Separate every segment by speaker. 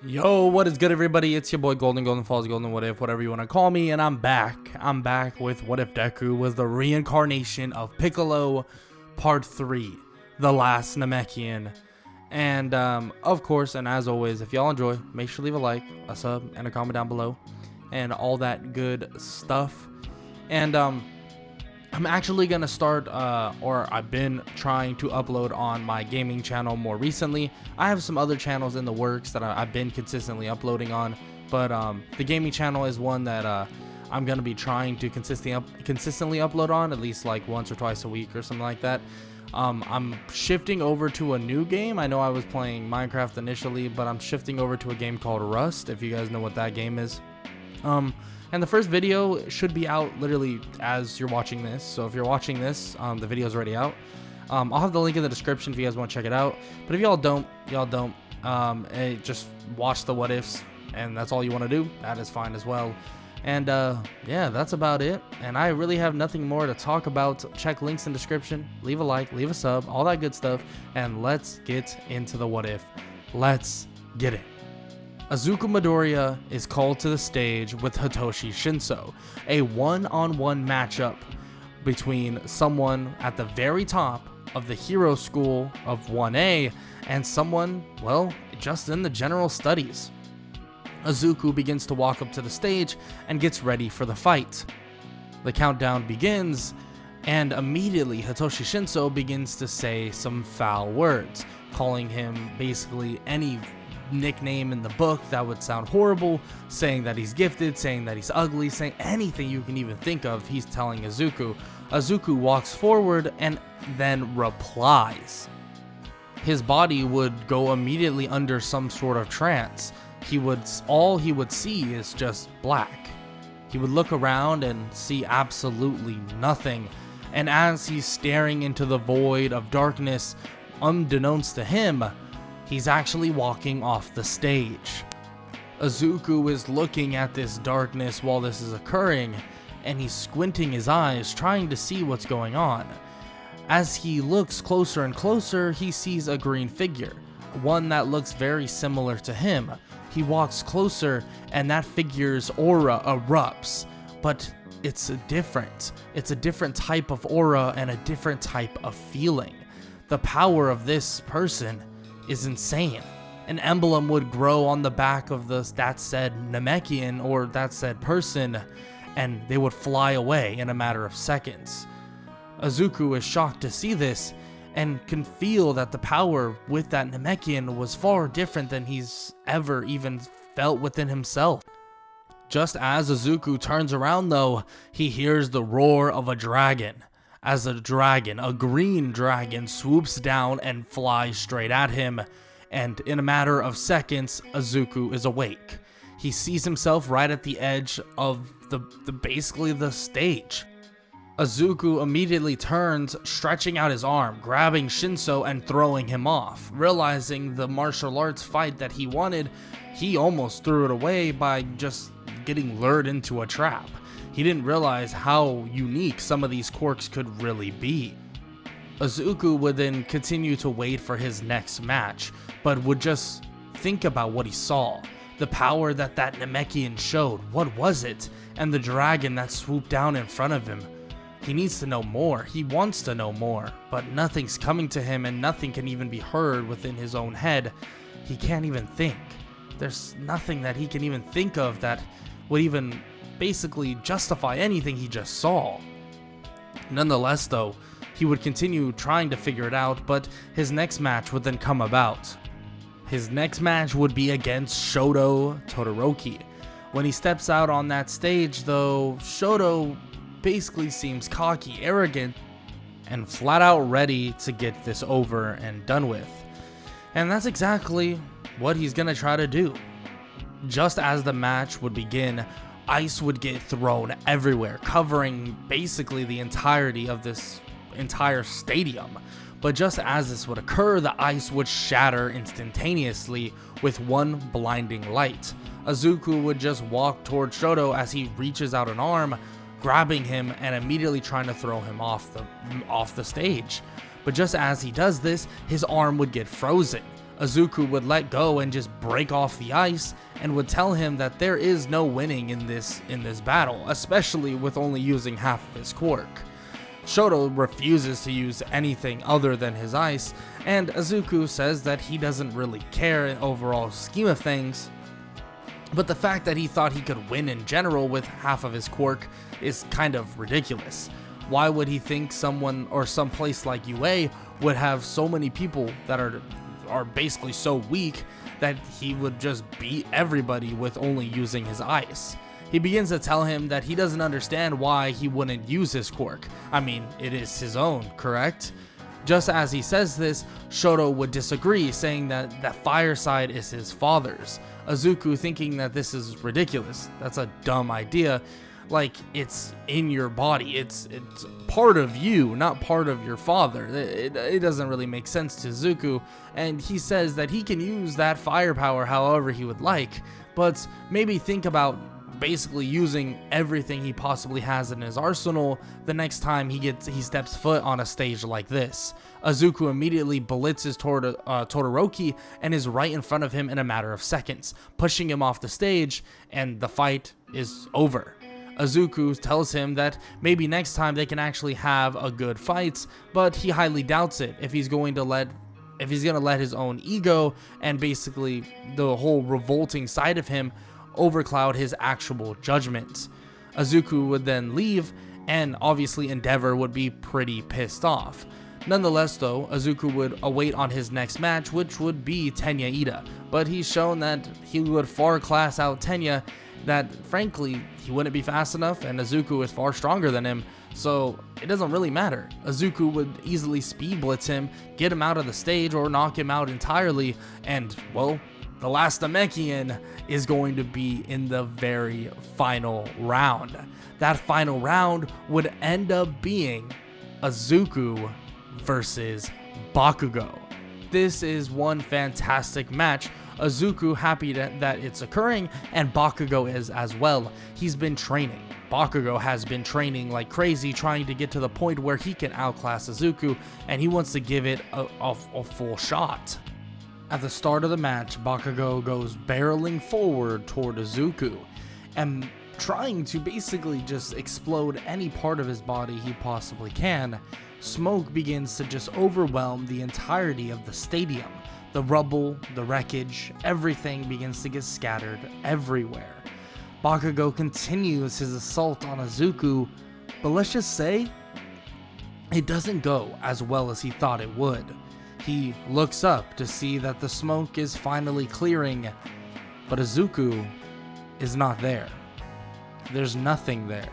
Speaker 1: Yo, what is good, everybody? It's your boy Golden Falls, Golden What If, whatever you want to call me, and I'm back. I'm back with What If Deku was the reincarnation of Piccolo, Part 3, The Last Namekian. And, of course, and as always, if y'all enjoy, make sure to leave a like, a sub, and a comment down below, and all that good stuff. And, I'm actually going to start, or I've been trying to upload on my gaming channel more recently. I have some other channels in the works that I've been consistently uploading on, but the gaming channel is one that I'm going to be trying to consistently upload on, at least like once or twice a week or something like that. I'm shifting over to a new game. I know I was playing Minecraft initially, but I'm shifting over to a game called Rust, if you guys know what that game is. And the first video should be out literally as you're watching this. So if you're watching this, the video is already out. I'll have the link in the description if you guys want to check it out. But if y'all don't, just watch the what ifs, and that's all you want to do. That is fine as well. And yeah, that's about it. And I really have nothing more to talk about. Check links in the description. Leave a like, leave a sub, all that good stuff. And let's get into the what if. Let's get it. Izuku Midoriya is called to the stage with Hitoshi Shinso, a one-on-one matchup between someone at the very top of the hero school of 1A and someone, well, just in the general studies. Izuku begins to walk up to the stage and gets ready for the fight. The countdown begins, and immediately Hitoshi Shinso begins to say some foul words, calling him basically any nickname in the book that would sound horrible, saying that he's gifted, saying that he's ugly, saying anything you can even think of, he's telling Izuku. Izuku walks forward and then replies. His body would go immediately under some sort of trance. All he would see is just black. He would look around and see absolutely nothing. And as he's staring into the void of darkness, unbeknownst to him, he's actually walking off the stage. Izuku is looking at this darkness while this is occurring, and he's squinting his eyes, trying to see what's going on. As he looks closer and closer, he sees a green figure, one that looks very similar to him. He walks closer, and that figure's aura erupts, but it's different. It's a different type of aura and a different type of feeling. The power of this person is insane. An emblem would grow on the back of that said Namekian or that said person, and they would fly away in a matter of seconds. Izuku is shocked to see this and can feel that the power with that Namekian was far different than he's ever even felt within himself. Just as Izuku turns around though, he hears the roar of a dragon. As a green dragon, swoops down and flies straight at him, and in a matter of seconds, Izuku is awake. He sees himself right at the edge of basically the stage. Izuku immediately turns, stretching out his arm, grabbing Shinso and throwing him off. Realizing the martial arts fight that he wanted, he almost threw it away by just getting lured into a trap. He didn't realize how unique some of these quirks could really be. Izuku would then continue to wait for his next match, but would just think about what he saw. The power that Namekian showed, what was it? And the dragon that swooped down in front of him. He needs to know more, he wants to know more, but nothing's coming to him and nothing can even be heard within his own head. He can't even think. There's nothing that he can even think of that would even basically justify anything he just saw. Nonetheless though, he would continue trying to figure it out, but his next match would then come about. His next match would be against Shoto Todoroki. When he steps out on that stage though, Shoto basically seems cocky, arrogant, and flat out ready to get this over and done with. And that's exactly what he's gonna try to do. Just as the match would begin, ice would get thrown everywhere, covering basically the entirety of this entire stadium. But just as this would occur, the ice would shatter instantaneously with one blinding light. Izuku would just walk toward Shoto as he reaches out an arm, grabbing him and immediately trying to throw him off the stage. But just as he does this, his arm would get frozen. Izuku would let go and just break off the ice and would tell him that there is no winning in this battle, especially with only using half of his quirk. Shoto refuses to use anything other than his ice, and Izuku says that he doesn't really care in overall scheme of things, but the fact that he thought he could win in general with half of his quirk is kind of ridiculous. Why would he think someone or some place like UA would have so many people that are basically so weak that he would just beat everybody with only using his ice? He begins to tell him that he doesn't understand why he wouldn't use his quirk. I mean, it is his own, correct? Just as he says this, Shoto would disagree, saying that fire side is his father's. Izuku thinking that this is ridiculous. That's a dumb idea. Like, it's in your body. It's part of you, not part of your father. It doesn't really make sense to Izuku, and he says that he can use that firepower however he would like, but maybe think about basically using everything he possibly has in his arsenal the next time he steps foot on a stage like this. Izuku immediately blitzes toward Todoroki and is right in front of him in a matter of seconds, pushing him off the stage, and the fight is over. Izuku tells him that maybe next time they can actually have a good fight, but he highly doubts it if he's going to let his own ego and basically the whole revolting side of him overcloud his actual judgment. Izuku would then leave, and obviously Endeavor would be pretty pissed off. Nonetheless though, Izuku would await on his next match, which would be Tenya Iida, but he's shown that he would far class out Tenya, that frankly he wouldn't be fast enough, and Izuku is far stronger than him, so it doesn't really matter. Izuku would easily speed blitz him, get him out of the stage, or knock him out entirely, and well, the last Namekian is going to be in the very final round. That final round would end up being Izuku versus Bakugo. This is one fantastic match. Izuku happy that it's occurring, and Bakugo is as well. He's been training. Bakugo has been training like crazy, trying to get to the point where he can outclass Izuku, and he wants to give it a full shot. At the start of the match, Bakugo goes barreling forward toward Izuku, and trying to basically just explode any part of his body he possibly can. Smoke begins to just overwhelm the entirety of the stadium. The rubble, the wreckage, everything begins to get scattered everywhere. Bakugo continues his assault on Izuku, but let's just say, it doesn't go as well as he thought it would. He looks up to see that the smoke is finally clearing, but Izuku is not there. There's nothing there.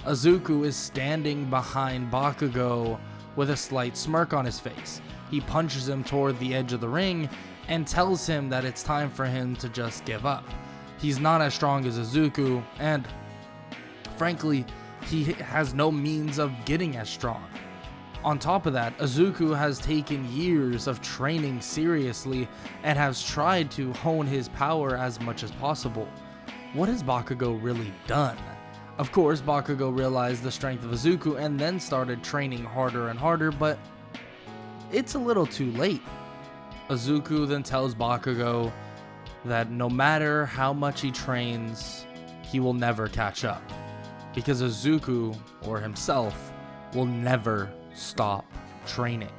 Speaker 1: Izuku is standing behind Bakugo with a slight smirk on his face. He punches him toward the edge of the ring and tells him that it's time for him to just give up. He's not as strong as Izuku, and frankly, he has no means of getting as strong. On top of that, Izuku has taken years of training seriously and has tried to hone his power as much as possible. What has Bakugo really done? Of course, Bakugo realized the strength of Izuku and then started training harder and harder, but it's a little too late. Izuku then tells Bakugo that no matter how much he trains, he will never catch up, because Izuku, or himself, will never stop training.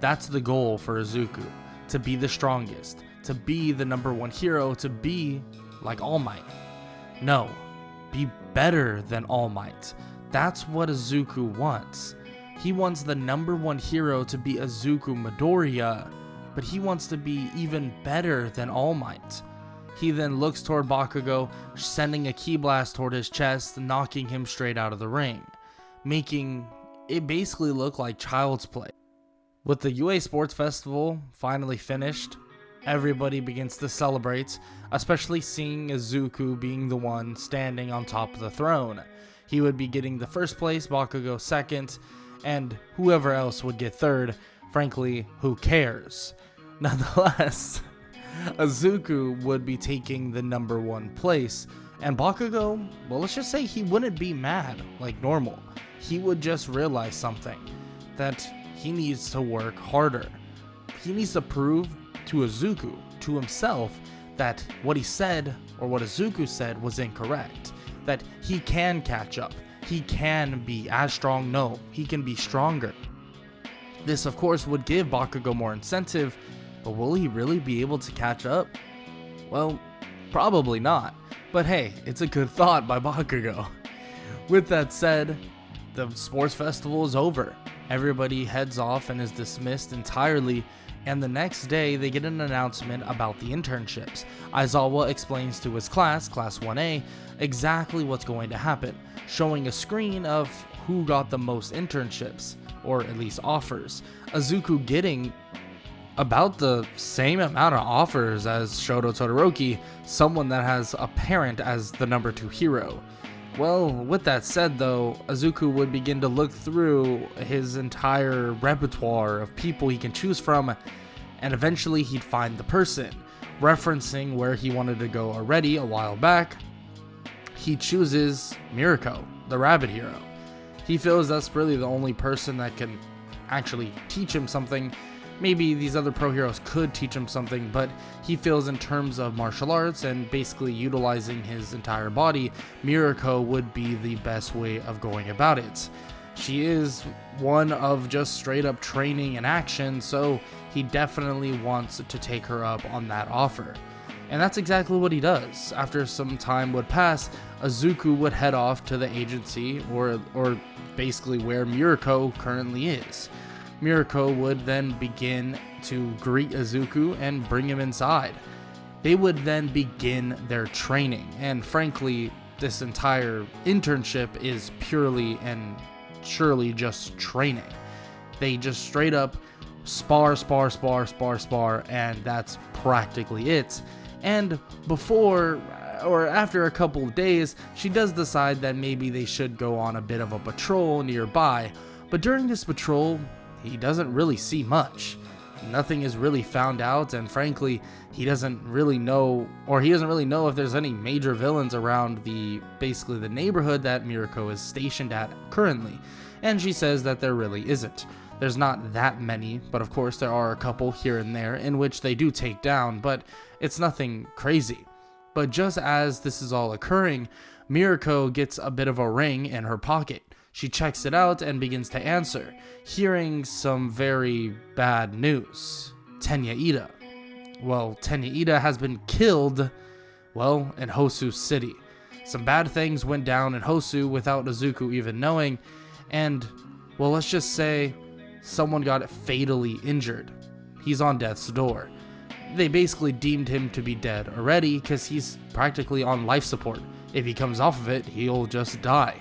Speaker 1: That's the goal for Izuku, to be the strongest, to be the #1 hero, to be like All Might. No, be better than All Might. That's what Izuku wants. He wants the #1 hero to be Izuku Midoriya, but he wants to be even better than All Might. He then looks toward Bakugo, sending a ki blast toward his chest, knocking him straight out of the ring, making it basically look like child's play. With the UA Sports Festival finally finished, everybody begins to celebrate, especially seeing Izuku being the one standing on top of the throne. He would be getting the first place, Bakugo second, and whoever else would get third. Frankly, who cares? Nonetheless, Izuku would be taking the #1 place, and Bakugo, well, let's just say he wouldn't be mad like normal. He would just realize something, that he needs to work harder. He needs to prove to Izuku, to himself, that what he said, or what Izuku said, was incorrect. That he can catch up. He can be as strong. No, he can be stronger. This, of course, would give Bakugo more incentive, but will he really be able to catch up? Well, probably not. But hey, it's a good thought by Bakugo. With that said, the sports festival is over. Everybody heads off and is dismissed entirely, and the next day they get an announcement about the internships. Aizawa explains to his class 1A, exactly what's going to happen, showing a screen of who got the most internships, or at least offers. Izuku getting about the same amount of offers as Shoto Todoroki, someone that has a parent as the number 2 hero. Well, with that said though, Izuku would begin to look through his entire repertoire of people he can choose from, and eventually he'd find the person. Referencing where he wanted to go already a while back, he chooses Mirko, the rabbit hero. He feels that's really the only person that can actually teach him something. Maybe these other pro heroes could teach him something, but he feels in terms of martial arts and basically utilizing his entire body, Mirko would be the best way of going about it. She is one of just straight up training and action, so he definitely wants to take her up on that offer. And that's exactly what he does. After some time would pass, Izuku would head off to the agency, or basically where Mirko currently is. Mirko would then begin to greet Izuku and bring him inside. They would then begin their training, and frankly, this entire internship is purely and surely just training. They just straight up spar, and that's practically it. And before or after a couple of days, she does decide that maybe they should go on a bit of a patrol nearby, but during this patrol, he doesn't really see much. Nothing is really found out, and frankly, he doesn't really know if there's any major villains around basically the neighborhood that Mirko is stationed at currently. And she says that there really isn't. There's not that many, but of course there are a couple here and there in which they do take down, but it's nothing crazy. But just as this is all occurring, Mirko gets a bit of a ring in her pocket. She checks it out and begins to answer, hearing some very bad news. Tenya Iida. Well, Tenya Iida has been killed, in Hosu City. Some bad things went down in Hosu without Izuku even knowing, and, let's just say, someone got fatally injured. He's on death's door. They basically deemed him to be dead already because he's practically on life support. If he comes off of it, he'll just die.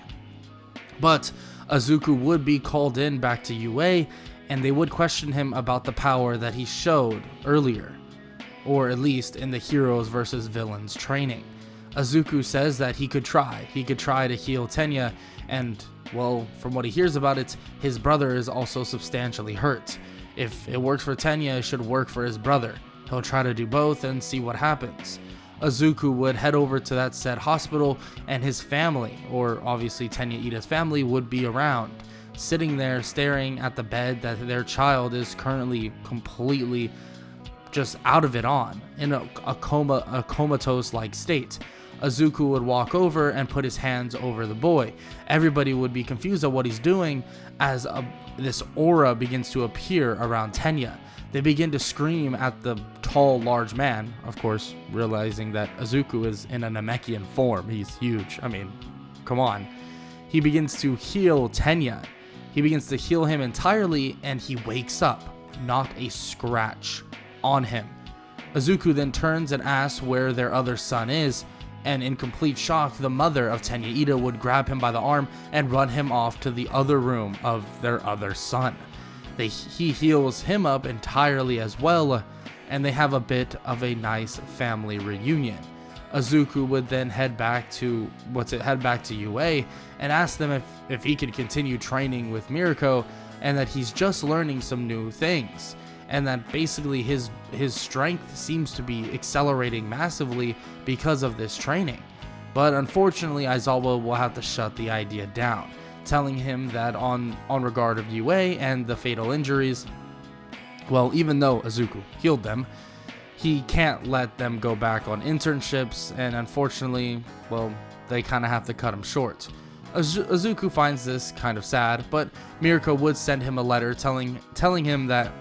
Speaker 1: But Izuku would be called in back to UA, and they would question him about the power that he showed earlier, or at least in the heroes versus villains training. Izuku says that he could try to heal Tenya, and from what he hears about it, his brother is also substantially hurt. If it works for Tenya, it should work for his brother. He'll try to do both and see what happens. Izuku would head over to that said hospital, and his family, or obviously Tenya Iida's family, would be around, sitting there staring at the bed that their child is currently completely just out of it on, in a comatose-like state. Izuku would walk over and put his hands over the boy. Everybody would be confused at what he's doing as this aura begins to appear around Tenya. They begin to scream at the tall, large man, of course, realizing that Izuku is in a Namekian form. He's huge. I mean, come on. He begins to heal Tenya. He begins to heal him entirely, and he wakes up. Not a scratch on him. Izuku then turns and asks where their other son is, and in complete shock, the mother of Tenya Iida would grab him by the arm and run him off to the other room of their other son. He heals him up entirely as well, and they have a bit of a nice family reunion. Izuku would then head back to UA and ask them if he could continue training with Mirko, and that he's just learning some new things, and that basically his strength seems to be accelerating massively because of this training. But unfortunately, Aizawa will have to shut the idea down, telling him that on regard of UA and the fatal injuries, even though Izuku healed them, he can't let them go back on internships, and unfortunately, well, they kind of have to cut him short. Izuku finds this kind of sad, but Mirko would send him a letter telling him that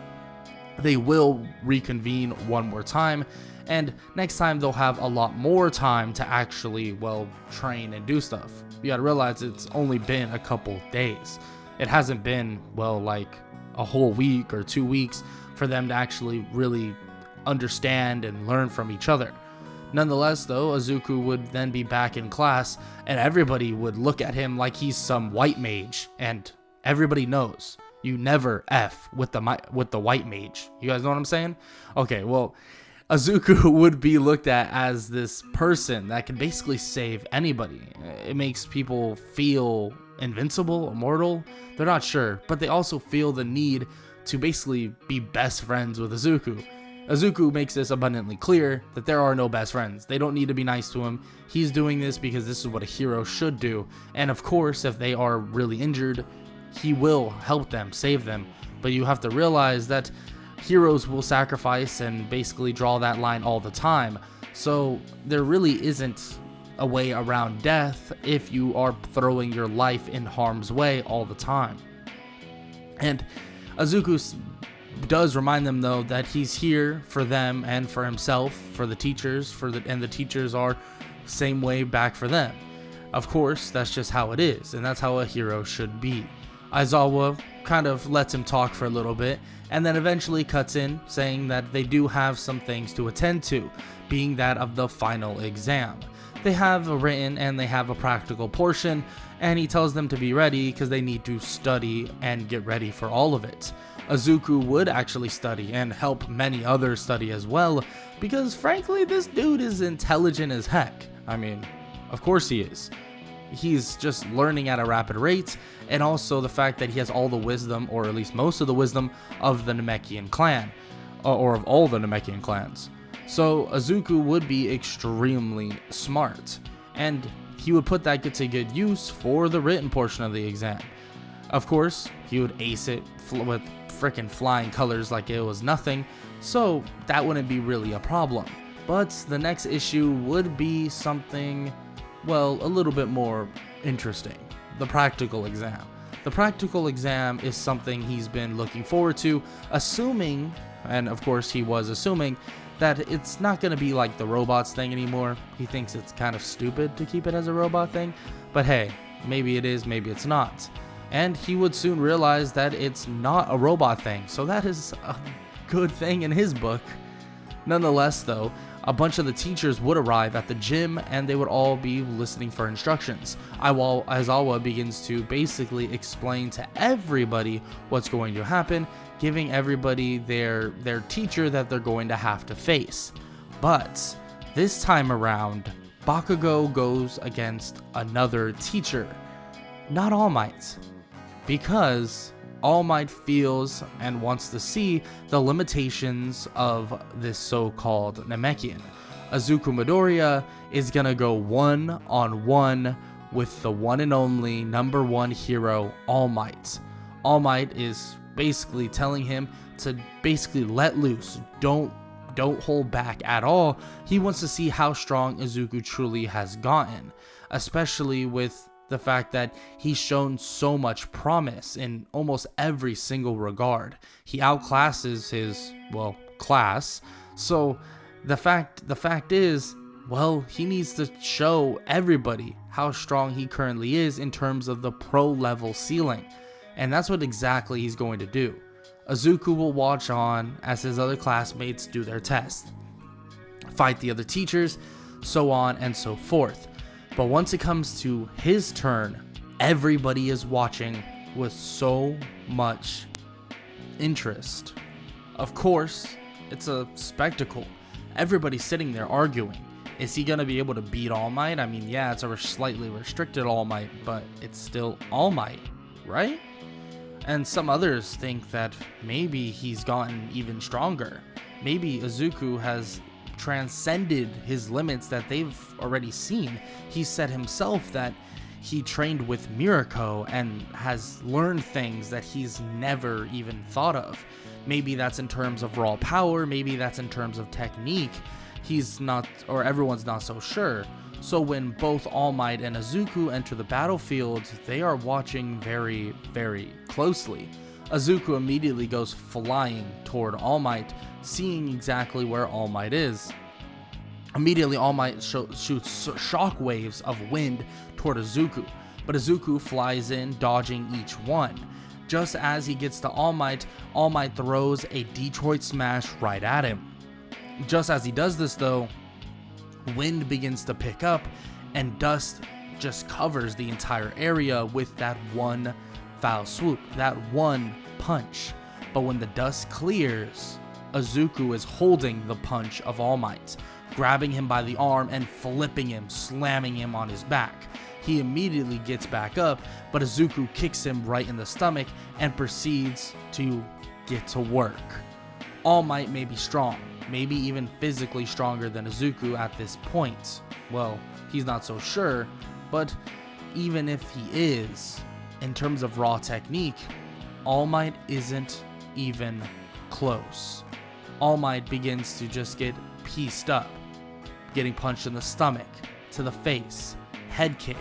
Speaker 1: they will reconvene one more time, and next time they'll have a lot more time to actually, well, train and do stuff. You gotta realize it's only been a couple days. It hasn't been, well, like a whole week or 2 weeks for them to actually really understand and learn from each other. Nonetheless, though, Izuku would then be back in class, and everybody would look at him like he's some white mage, and everybody knows you never F with the white mage. You guys know what I'm saying? Okay, well, Izuku would be looked at as this person that can basically save anybody. It makes people feel invincible, immortal. They're not sure, but they also feel the need to basically be best friends with Izuku. Izuku makes this abundantly clear that there are no best friends. They don't need to be nice to him. He's doing this because this is what a hero should do. And of course, if they are really injured, he will help them, save them. But you have to realize that heroes will sacrifice and basically draw that line all the time. So there really isn't a way around death if you are throwing your life in harm's way all the time. And Izuku does remind them, though, that he's here for them and for himself, for the teachers, and the teachers are same way back for them. Of course, that's just how it is, and that's how a hero should be. Aizawa kind of lets him talk for a little bit, and then eventually cuts in, saying that they do have some things to attend to, being that of the final exam. They have a written and they have a practical portion, and he tells them to be ready because they need to study and get ready for all of it. Izuku would actually study and help many others study as well, because frankly, this dude is intelligent as heck. I mean, of course he is. He's just learning at a rapid rate, and also the fact that he has all the wisdom, or at least most of the wisdom, of the Namekian clan, or of all the Namekian clans. So Izuku would be extremely smart, and he would put that to good use for the written portion of the exam. Of course, he would ace it with freaking flying colors like it was nothing, so that wouldn't be really a problem. But the next issue would be something, well, a little bit more interesting. The practical exam. The practical exam is something he's been looking forward to, assuming, and of course he was assuming, that it's not going to be like the robots thing anymore. He thinks it's kind of stupid to keep it as a robot thing, but hey, maybe it is, maybe it's not. And he would soon realize that it's not a robot thing, so that is a good thing in his book. Nonetheless, though, a bunch of the teachers would arrive at the gym, and they would all be listening for instructions. Aizawa begins to basically explain to everybody what's going to happen, giving everybody their teacher that they're going to have to face. But this time around, Bakugo goes against another teacher, not All Might, because All Might feels and wants to see the limitations of this so-called Namekian. Izuku Midoriya is gonna go one-on-one with the one and only number one hero, All Might. All Might is basically telling him to basically let loose, don't hold back at all. He wants to see how strong Izuku truly has gotten, especially with the fact that he's shown so much promise in almost every single regard. He outclasses his, well, class. So the fact is, well, he needs to show everybody how strong he currently is in terms of the pro level ceiling. And that's what exactly he's going to do. Izuku will watch on as his other classmates do their test, fight the other teachers, so on and so forth. But once it comes to his turn, everybody is watching with so much interest. Of course, it's a spectacle. Everybody's sitting there arguing. Is he going to be able to beat All Might? I mean, yeah, it's a slightly restricted All Might, but it's still All Might, right? And some others think that maybe he's gotten even stronger. Maybe Izuku has transcended his limits that they've already seen. He said himself that he trained with Mirko and has learned things that he's never even thought of. Maybe that's in terms of raw power, maybe that's in terms of technique. He's not, or everyone's not so sure. So when both All Might and Izuku enter the battlefield, they are watching very, very closely. Izuku immediately goes flying toward All Might, seeing exactly where All Might is. Immediately, All Might shoots shock waves of wind toward Izuku, but Izuku flies in, dodging each one. Just as he gets to All Might throws a Detroit Smash right at him. Just as he does this though, wind begins to pick up and dust just covers the entire area with that one foul swoop, that one punch. But when the dust clears, Izuku is holding the punch of All Might, grabbing him by the arm and flipping him, slamming him on his back. He immediately gets back up, but Izuku kicks him right in the stomach and proceeds to get to work. All Might may be strong, maybe even physically stronger than Izuku at this point. Well, he's not so sure, but even if he is, in terms of raw technique, All Might isn't even close. All Might begins to just get pieced up, getting punched in the stomach, to the face, head kick,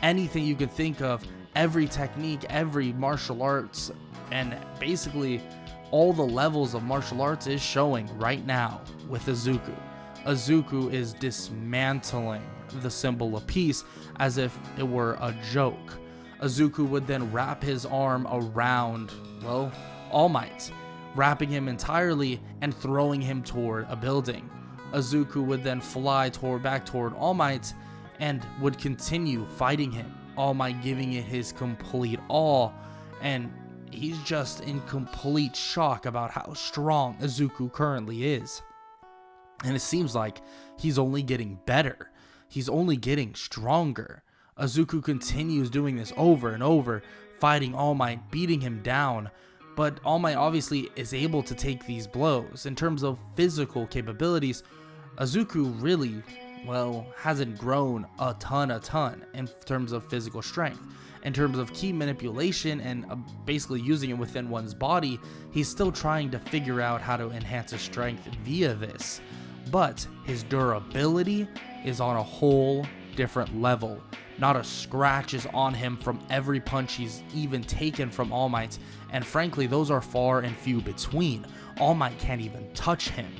Speaker 1: anything you can think of, every technique, every martial arts, and basically all the levels of martial arts is showing right now with Izuku. Izuku is dismantling the symbol of peace as if it were a joke. Izuku would then wrap his arm around, well, All Might, wrapping him entirely and throwing him toward a building. Izuku would then fly back toward All Might and would continue fighting him, All Might giving it his complete all, and he's just in complete shock about how strong Izuku currently is. And it seems like he's only getting better. He's only getting stronger. Izuku continues doing this over and over, fighting All Might, beating him down, but All Might obviously is able to take these blows. In terms of physical capabilities, Izuku really, well, hasn't grown a ton in terms of physical strength. In terms of key manipulation and basically using it within one's body, he's still trying to figure out how to enhance his strength via this. But his durability is on a whole different level. Not a scratch is on him from every punch he's even taken from All Might, and frankly, those are far and few between. All Might can't even touch him.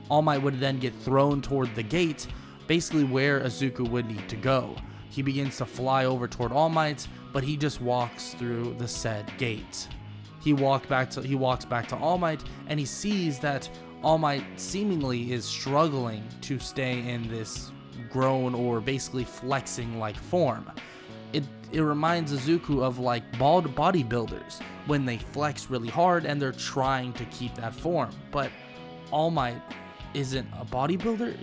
Speaker 1: All Might would then get thrown toward the gate, basically where Izuku would need to go. He begins to fly over toward All Might, but he just walks through the said gate. He walks back to All Might, and he sees that All Might seemingly is struggling to stay in this grown or basically flexing like form. It reminds Izuku of like bodybuilders when they flex really hard and they're trying to keep that form. But All Might isn't a bodybuilder.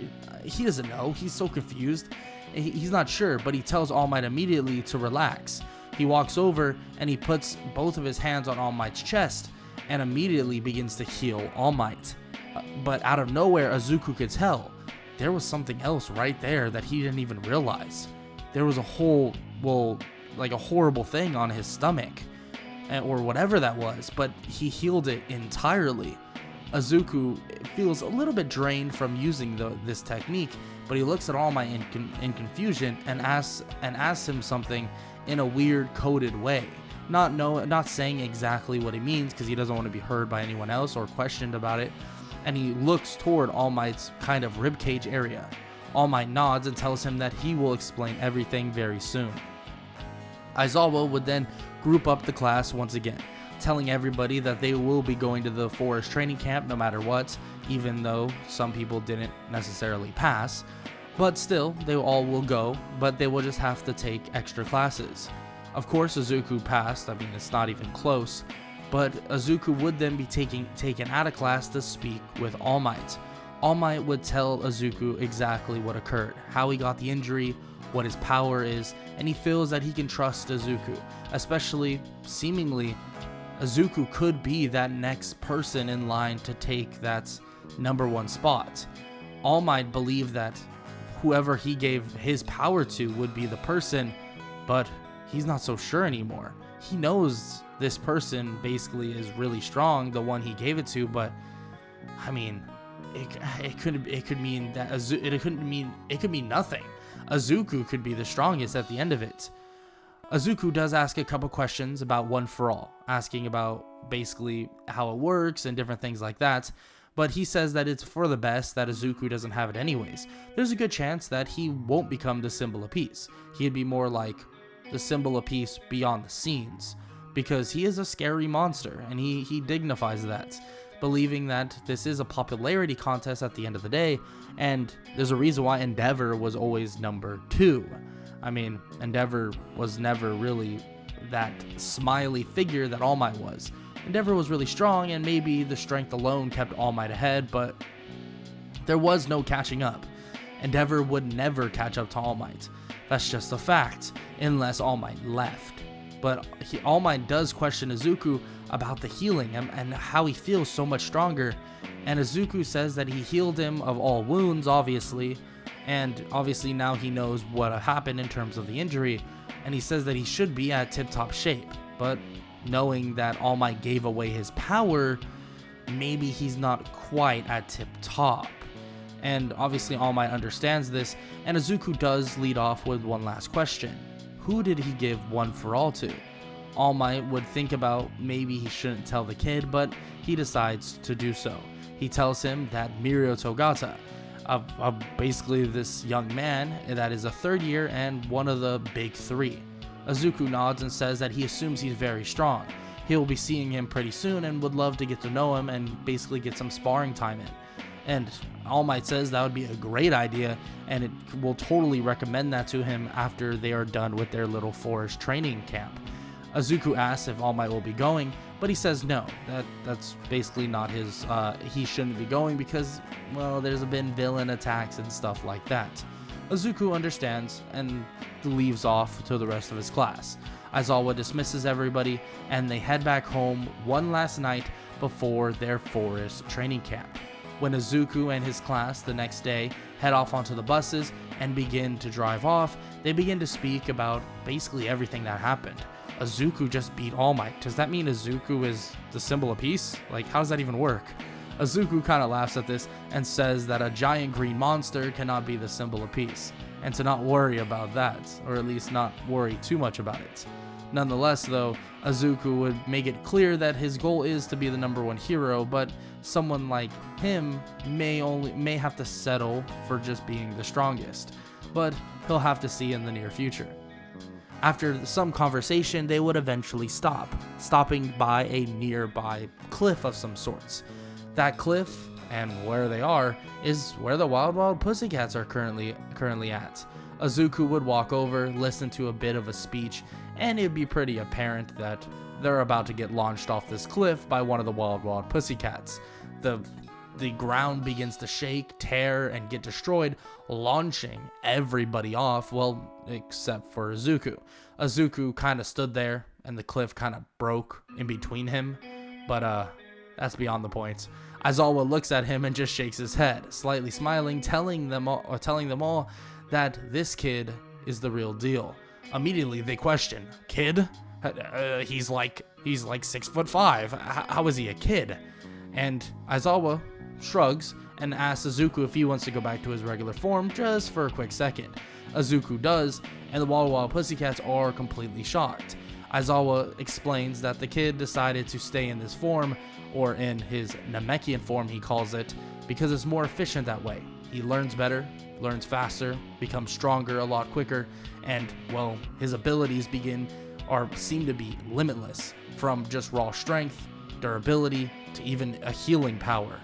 Speaker 1: He doesn't know. He's so confused. He's not sure, but he tells All Might immediately to relax. He walks over and he puts both of his hands on All Might's chest and immediately begins to heal All Might. But out of nowhere, Izuku could tell there was something else right there that he didn't even realize. There was a like a horrible thing on his stomach, or whatever that was, but he healed it entirely. Izuku feels a little bit drained from using this technique, but he looks at All Might in confusion and asks him something in a weird coded way. Not saying exactly what he means because he doesn't want to be heard by anyone else or questioned about it. And he looks toward All Might's kind of ribcage area. All Might nods and tells him that he will explain everything very soon. Aizawa would then group up the class once again, telling everybody that they will be going to the forest training camp no matter what, even though some people didn't necessarily pass. But still, they all will go, but they will just have to take extra classes. Of course, Izuku passed, it's not even close, but Izuku would then be taken out of class to speak with All Might. All Might would tell Izuku exactly what occurred, how he got the injury, what his power is, and he feels that he can trust Izuku, especially, seemingly, Izuku could be that next person in line to take that #1 spot. All Might believed that whoever he gave his power to would be the person, but he's not so sure anymore. He knows this person basically is really strong, the one he gave it to, but I mean, it could mean that it could mean nothing. Izuku could be the strongest at the end of it. Izuku does ask a couple questions about One for All, asking about basically how it works and different things like that, but he says that it's for the best that Izuku doesn't have it anyways. There's a good chance that he won't become the symbol of peace. He'd be more like the symbol of peace beyond the scenes, because he is a scary monster, and he dignifies that, believing that this is a popularity contest at the end of the day, and there's a reason why Endeavor was always number 2. I mean, Endeavor was never really that smiley figure that All Might was. Endeavor was really strong, and maybe the strength alone kept All Might ahead, but there was no catching up. Endeavor would never catch up to All Might. That's just a fact, unless All Might left. But All Might does question Izuku about the healing and how he feels so much stronger, and Izuku says that he healed him of all wounds, obviously, and obviously now he knows what happened in terms of the injury, and he says that he should be at tip-top shape, but knowing that All Might gave away his power, maybe he's not quite at tip-top. And obviously All Might understands this, and Izuku does lead off with one last question. Who did he give One for All to? All Might would think about maybe he shouldn't tell the kid, but he decides to do so. He tells him that Mirio Togata, basically this young man that is a 3rd year and one of the big 3. Izuku nods and says that he assumes he's very strong. He'll be seeing him pretty soon and would love to get to know him and basically get some sparring time in. And All Might says that would be a great idea, and it will totally recommend that to him after they are done with their little forest training camp. Izuku asks if All Might will be going, but he says no, that's basically not his, he shouldn't be going because, well, there's been villain attacks and stuff like that. Izuku understands and leaves off to the rest of his class. Aizawa dismisses everybody, and they head back home one last night before their forest training camp. When Izuku and his class the next day head off onto the buses and begin to drive off, they begin to speak about basically everything that happened. Izuku just beat All Might. Does that mean Izuku is the symbol of peace? Like, how does that even work? Izuku kind of laughs at this and says that a giant green monster cannot be the symbol of peace, and to not worry about that, or at least not worry too much about it. Nonetheless, though, Izuku would make it clear that his goal is to be the number 1 hero, but someone like him may have to settle for just being the strongest, but he'll have to see in the near future. After some conversation, they would eventually stopping by a nearby cliff of some sorts. That cliff, and where they are, is where the Wild Pussycats are currently at. Izuku would walk over, listen to a bit of a speech, and it'd be pretty apparent that they're about to get launched off this cliff by one of the Wild Pussycats. The ground begins to shake, tear, and get destroyed, launching everybody off, well, except for Izuku. Izuku kind of stood there, and the cliff kind of broke in between him, but that's beyond the point. Aizawa looks at him and just shakes his head, slightly smiling, telling them all that this kid is the real deal. Immediately they question, kid? He's like 6'5". How is he a kid? And Aizawa shrugs and asks Izuku if he wants to go back to his regular form just for a quick second. Izuku does, and the Wild Pussycats are completely shocked. Aizawa explains that the kid decided to stay in this form, or in his Namekian form he calls it, because it's more efficient that way. He learns better, learns faster, becomes stronger a lot quicker, and, well, his abilities seem to be limitless, from just raw strength, durability, to even a healing power.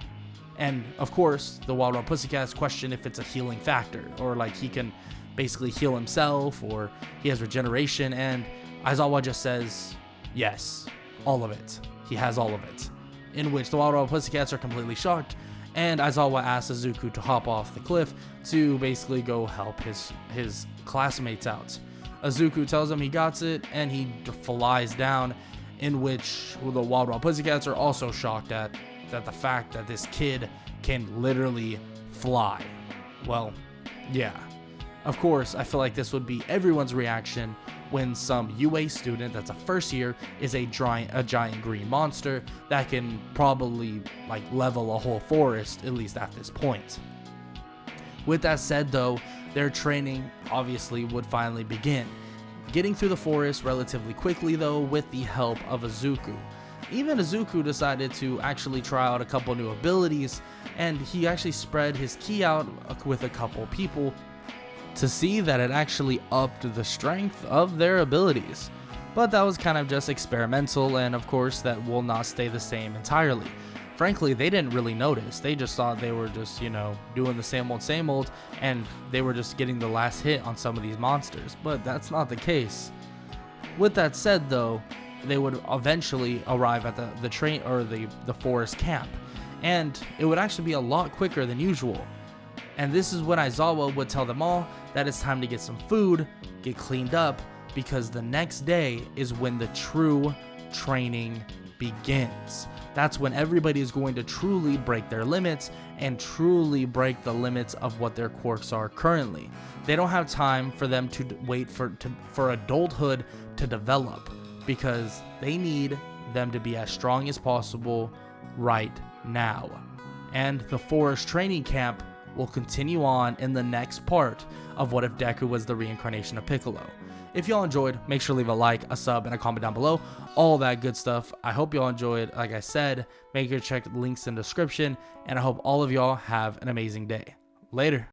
Speaker 1: And, of course, the Wild Pussycats question if it's a healing factor, or like he can basically heal himself, or he has regeneration, and Aizawa just says, yes, all of it. He has all of it. In which the Wild Pussycats are completely shocked, and Aizawa asks Izuku to hop off the cliff to basically go help his classmates out. Izuku tells him he got it, and he flies down, in which the Wild Pussycats are also shocked at the fact that this kid can literally fly. Well, yeah. Of course, I feel like this would be everyone's reaction when some UA student that's a first year is a giant green monster that can probably like level a whole forest, at least at this point. With that said though, their training obviously would finally begin, getting through the forest relatively quickly though with the help of Izuku. Even Izuku decided to actually try out a couple new abilities, and he actually spread his ki out with a couple people to see that it actually upped the strength of their abilities. But that was kind of just experimental, and of course that will not stay the same entirely. Frankly, they didn't really notice. They just thought they were just, doing the same old, and they were just getting the last hit on some of these monsters. But that's not the case. With that said though, they would eventually arrive at the train or the forest camp, and it would actually be a lot quicker than usual. And this is when Aizawa would tell them all that it's time to get some food, get cleaned up, because the next day is when the true training begins. That's when everybody is going to truly break their limits and truly break the limits of what their quirks are currently. They don't have time for them to wait for adulthood to develop, because they need them to be as strong as possible right now. And the forest training camp will continue on in the next part of What If Deku Was the Reincarnation of Piccolo. If y'all enjoyed, make sure to leave a like, a sub, and a comment down below. All that good stuff. I hope y'all enjoyed. Like I said, make sure to check the links in the description, and I hope all of y'all have an amazing day. Later.